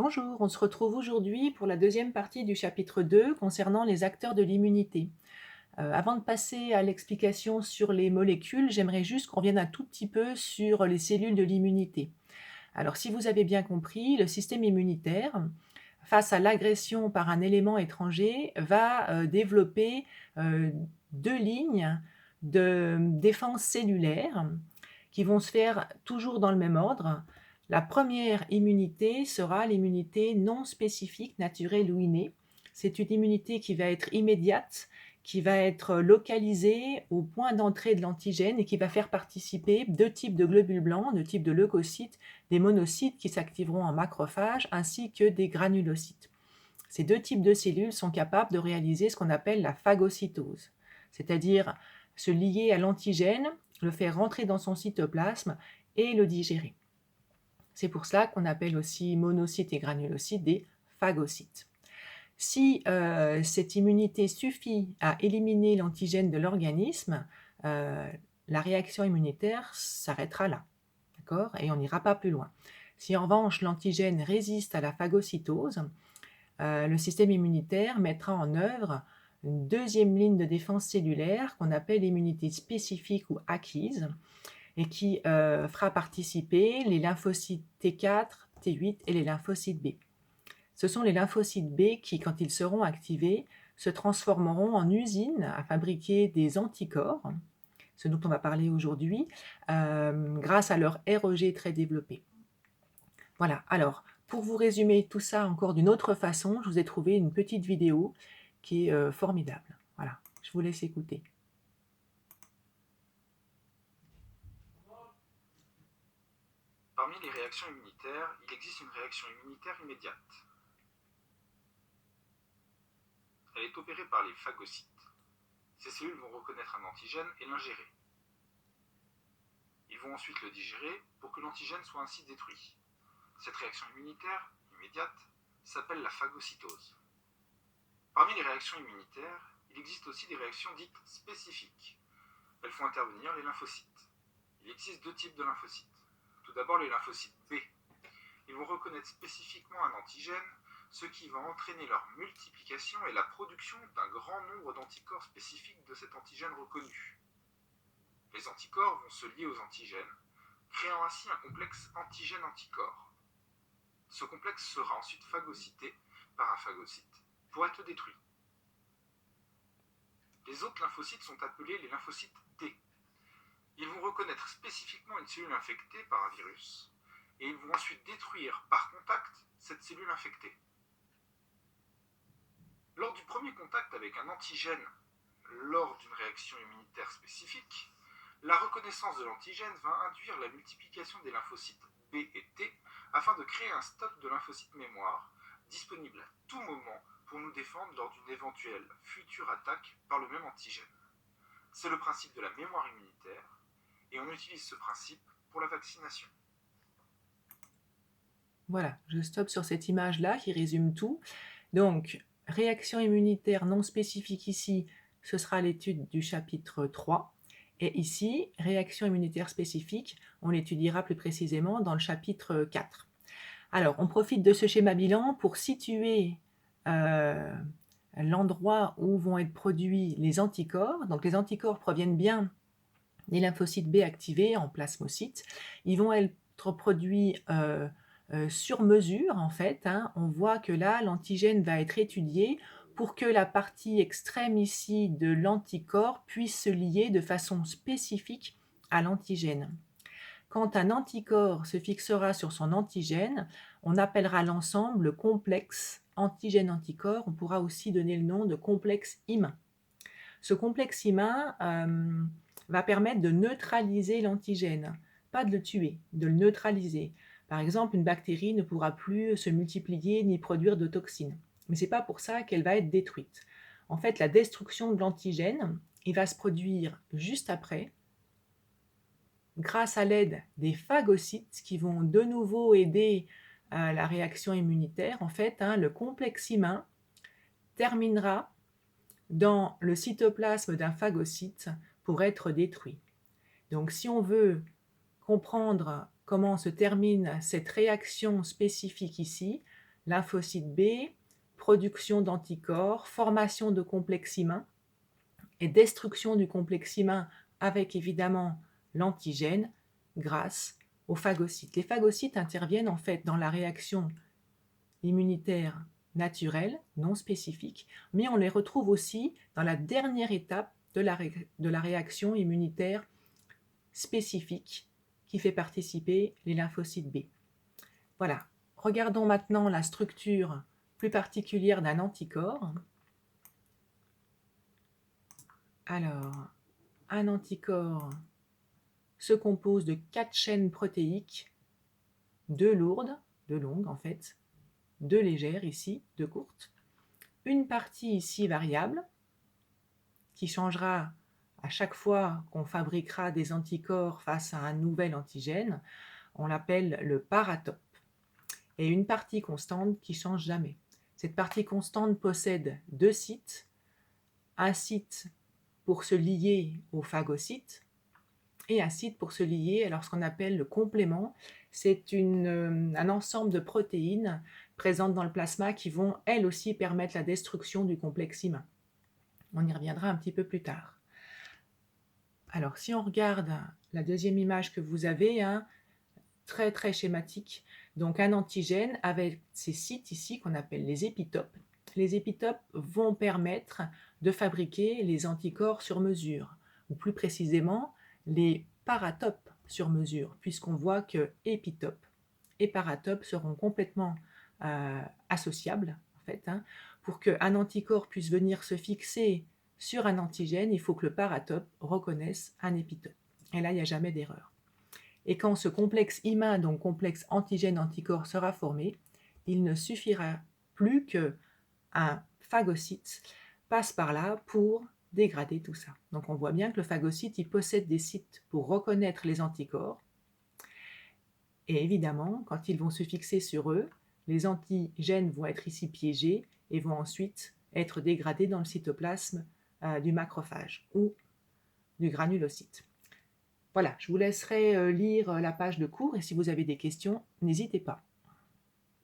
Bonjour, on se retrouve aujourd'hui pour la deuxième partie du chapitre 2 concernant les acteurs de l'immunité. Avant de passer à l'explication sur les molécules, j'aimerais juste qu'on revienne un tout petit peu sur les cellules de l'immunité. Alors si vous avez bien compris, le système immunitaire, face à l'agression par un élément étranger, va développer euh, deux lignes de défense cellulaire qui vont se faire toujours dans le même ordre. La première immunité sera l'immunité non spécifique, naturelle ou innée. C'est une immunité qui va être immédiate, qui va être localisée au point d'entrée de l'antigène et qui va faire participer deux types de globules blancs, deux types de leucocytes, des monocytes qui s'activeront en macrophages ainsi que des granulocytes. Ces deux types de cellules sont capables de réaliser ce qu'on appelle la phagocytose, c'est-à-dire se lier à l'antigène, le faire rentrer dans son cytoplasme et le digérer. C'est pour cela qu'on appelle aussi monocytes et granulocytes des phagocytes. Si cette immunité suffit à éliminer l'antigène de l'organisme, la réaction immunitaire s'arrêtera là, d'accord ? Et on n'ira pas plus loin. Si en revanche l'antigène résiste à la phagocytose, le système immunitaire mettra en œuvre une deuxième ligne de défense cellulaire qu'on appelle l'immunité spécifique ou acquise et qui fera participer les lymphocytes T4, T8 et les lymphocytes B. Ce sont les lymphocytes B qui, quand ils seront activés, se transformeront en usines à fabriquer des anticorps, ce dont on va parler aujourd'hui, grâce à leur REG très développé. Voilà, alors, pour vous résumer tout ça encore d'une autre façon, je vous ai trouvé une petite vidéo qui est formidable. Voilà, je vous laisse écouter. Parmi les réactions immunitaires, il existe une réaction immunitaire immédiate. Elle est opérée par les phagocytes. Ces cellules vont reconnaître un antigène et l'ingérer. Ils vont ensuite le digérer pour que l'antigène soit ainsi détruit. Cette réaction immunitaire immédiate s'appelle la phagocytose. Parmi les réactions immunitaires, il existe aussi des réactions dites spécifiques. Elles font intervenir les lymphocytes. Il existe deux types de lymphocytes. Tout d'abord les lymphocytes B. Ils vont reconnaître spécifiquement un antigène, ce qui va entraîner leur multiplication et la production d'un grand nombre d'anticorps spécifiques de cet antigène reconnu. Les anticorps vont se lier aux antigènes, créant ainsi un complexe antigène-anticorps. Ce complexe sera ensuite phagocyté par un phagocyte pour être détruit. Les autres lymphocytes sont appelés les lymphocytes T. Ils vont reconnaître spécifiquement une cellule infectée par un virus et ils vont ensuite détruire par contact cette cellule infectée. Lors du premier contact avec un antigène lors d'une réaction immunitaire spécifique, la reconnaissance de l'antigène va induire la multiplication des lymphocytes B et T afin de créer un stock de lymphocytes mémoire disponible à tout moment pour nous défendre lors d'une éventuelle future attaque par le même antigène. C'est le principe de la mémoire immunitaire et on utilise ce principe pour la vaccination. Voilà, je stoppe sur cette image-là qui résume tout. Donc, réaction immunitaire non spécifique ici, ce sera l'étude du chapitre 3. Et ici, réaction immunitaire spécifique, on l'étudiera plus précisément dans le chapitre 4. Alors, on profite de ce schéma bilan pour situer l'endroit où vont être produits les anticorps. Donc, les anticorps proviennent bien des lymphocytes B activés en plasmocytes. Ils vont être produits sur mesure, en fait. On voit que là, l'antigène va être étudié pour que la partie extrême ici de l'anticorps puisse se lier de façon spécifique à l'antigène. Quand un anticorps se fixera sur son antigène, on appellera l'ensemble le complexe antigène-anticorps. On pourra aussi donner le nom de complexe IMIN. Ce complexe IMIN va permettre de neutraliser l'antigène, pas de le tuer, de le neutraliser. Par exemple, une bactérie ne pourra plus se multiplier ni produire de toxines. Mais ce n'est pas pour ça qu'elle va être détruite. En fait, la destruction de l'antigène, il va se produire juste après, grâce à l'aide des phagocytes qui vont de nouveau aider à la réaction immunitaire. En fait, le complexe IMIN terminera dans le cytoplasme d'un phagocyte pour être détruit. Donc si on veut comprendre comment se termine cette réaction spécifique ici, lymphocyte B, production d'anticorps, formation de complexes humains et destruction du complexe humain avec évidemment l'antigène grâce aux phagocytes. Les phagocytes interviennent en fait dans la réaction immunitaire naturelle, non spécifique, mais on les retrouve aussi dans la dernière étape de la réaction immunitaire spécifique qui fait participer les lymphocytes B. Voilà. Regardons maintenant la structure plus particulière d'un anticorps. Alors, un anticorps se compose de 4 chaînes protéiques, 2 lourdes, 2 longues en fait, 2 légères ici, 2 courtes, une partie ici variable, qui changera à chaque fois qu'on fabriquera des anticorps face à un nouvel antigène, on l'appelle le paratope, et une partie constante qui ne change jamais. Cette partie constante possède 2 sites, un site pour se lier au phagocyte et un site pour se lier à ce qu'on appelle le complément. C'est un ensemble de protéines présentes dans le plasma qui vont elles aussi permettre la destruction du complexe humain. On y reviendra un petit peu plus tard. Alors si on regarde la deuxième image que vous avez, très très schématique, donc un antigène avec ces sites ici qu'on appelle les épitopes. Les épitopes vont permettre de fabriquer les anticorps sur mesure, ou plus précisément les paratopes sur mesure, puisqu'on voit que épitopes et paratopes seront complètement associables en fait. Pour qu'un anticorps puisse venir se fixer sur un antigène, il faut que le paratope reconnaisse un épitope. Et là, il n'y a jamais d'erreur. Et quand ce complexe humain, donc complexe antigène-anticorps, sera formé, il ne suffira plus qu'un phagocyte passe par là pour dégrader tout ça. Donc on voit bien que le phagocyte, il possède des sites pour reconnaître les anticorps. Et évidemment, quand ils vont se fixer sur eux, les antigènes vont être ici piégés et vont ensuite être dégradés dans le cytoplasme du macrophage ou du granulocyte. Voilà, je vous laisserai lire la page de cours et si vous avez des questions, n'hésitez pas.